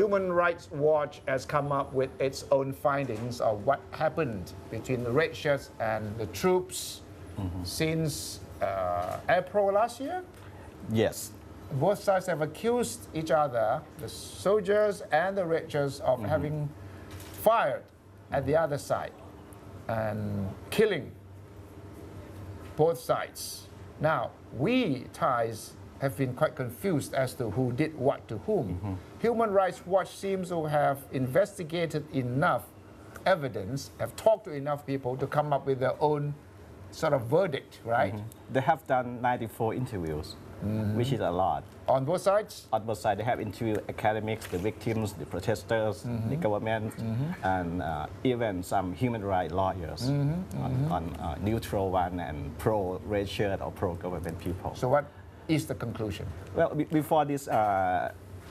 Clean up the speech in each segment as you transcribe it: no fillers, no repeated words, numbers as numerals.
Human Rights Watch has come up with its own findings of what happened between the red shirts and the troops since April last year. Yes. Both sides have accused each other, the soldiers and the red shirts, of having fired at the other side and killing both sides. Now, we Thais have been quite confused as to who did what to whom. Human Rights Watch seems to have investigated enough evidence, have talked to enough people to come up with their own sort of verdict, right? They have done 94 interviews, which is a lot. On both sides? On both sides, they have interviewed academics, the victims, the protesters, the government, and even some human rights lawyers on neutral one and pro-red shirt or pro-government people. So what is the conclusion? Well, before this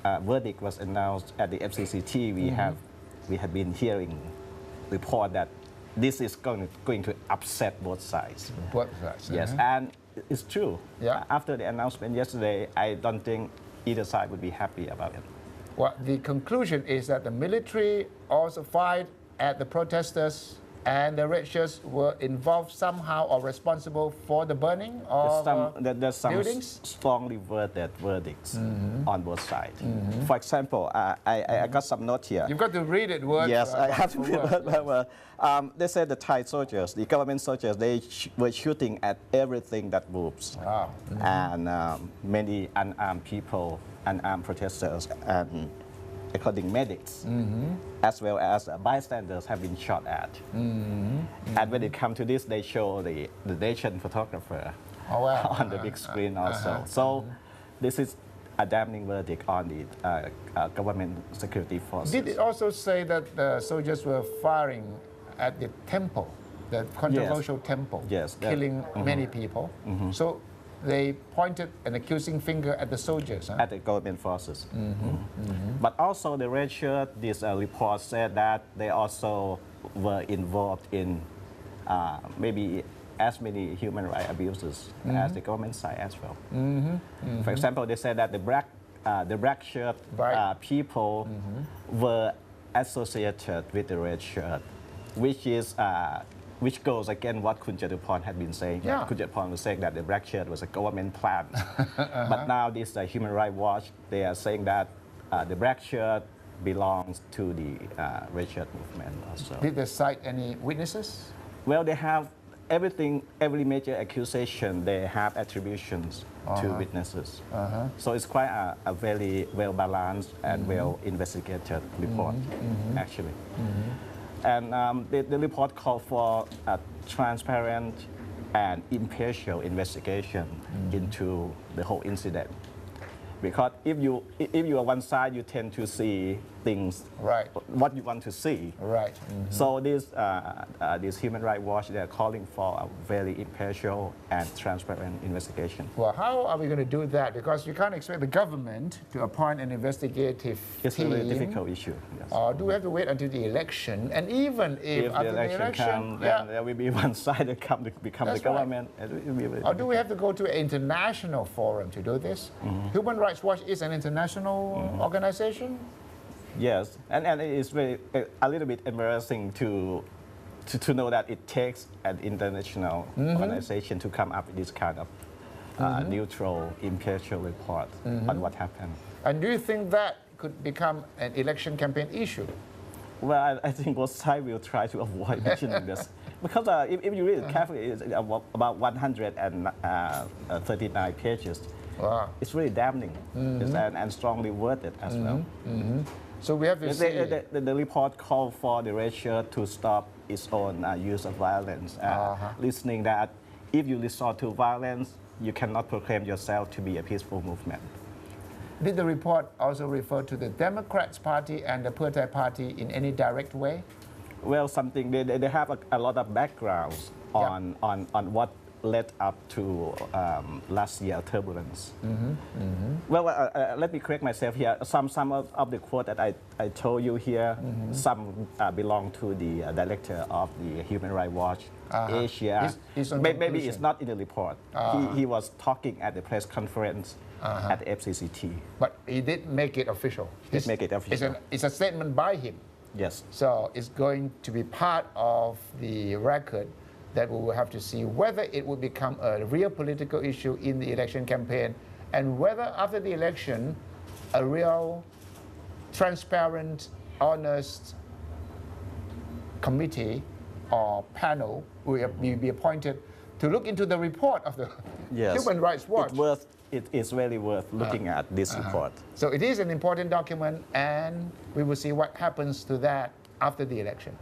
verdict was announced at the FCCT, we have been hearing report that this is going to upset both sides. Both sides. Yes, and it's true. Yeah. After the announcement yesterday, I don't think either side would be happy about it. Well, the conclusion is that the military also fired at the protesters and the red shirts were involved somehow or responsible for the burning of There's some buildings? strongly worded verdicts on both sides. For example, I got some note here. You've got to read it word Yes, I have to for read word. word by word. They said the Thai soldiers, the government soldiers, they were shooting at everything that moves. Wow. And many unarmed people, unarmed protesters, and according medics, as well as bystanders have been shot at. And when it comes to this, they show the nation photographer Oh, wow. on the big screen also. So this is a damning verdict on the government security forces. Did it also say that the soldiers were firing at the temple, the controversial temple, Yes, that- killing many people? So they pointed an accusing finger at the soldiers. Huh? At the government forces. But also the red shirt, this report said that they also were involved in maybe as many human rights abuses as the government side as well. For example, they said that the black shirt Right. people were associated with the red shirt, which goes against what Kun Jatuporn had been saying. Yeah. Kun Jatuporn was saying that the black shirt was a government plan. But now this Human Rights Watch, they are saying that the black shirt belongs to the red shirt movement also. Did they cite any witnesses? Well, they have everything, every major accusation, they have attributions to witnesses. So it's quite a very well balanced and well investigated report, actually. And the report called for a transparent and impartial investigation into the whole incident. Because if you are one side, you tend to see things, Right. what you want to see. Right. So this Human Rights Watch, they are calling for a very impartial and transparent investigation. Well, how are we going to do that? Because you can't expect the government to appoint an investigative It's team. a very difficult issue. Yes. Or do we have to wait until the election? And even if If after the election comes, then there will be one side that come to become That's the government. It will be very Or do we have to go to an international forum to do this? Human Rights Watch is an international organization. Yes, and it is a little bit embarrassing to know that it takes an international organization to come up with this kind of neutral, impartial report on what happened. And do you think that could become an election campaign issue? Well, I think both sides will try to avoid mentioning this. Because if you read it carefully, it's about 139 pages. Wow. It's really damning and strongly worded as well. So we have to see. The report called for the red shirt to stop its own use of violence, listening that if you resort to violence, you cannot proclaim yourself to be a peaceful movement. Did the report also refer to the Democrats Party and the Pheu Thai Party in any direct way? Well, something they have a lot of backgrounds on what led up to last year turbulence. Well, let me correct myself here. Some of the quote that I told you here, some belong to the director of the Human Rights Watch Asia. He's on Maybe conclusion. it's not in the report. He was talking at the press conference at the FCCT. But he did make it official. Did make it official. It's a statement by him. Yes. So it's going to be part of the record that we will have to see whether it will become a real political issue in the election campaign and whether after the election a real transparent, honest committee or panel will be appointed to look into the report of the Human Rights Watch. It is really worth looking at this report. So it is an important document, and we will see what happens to that after the election.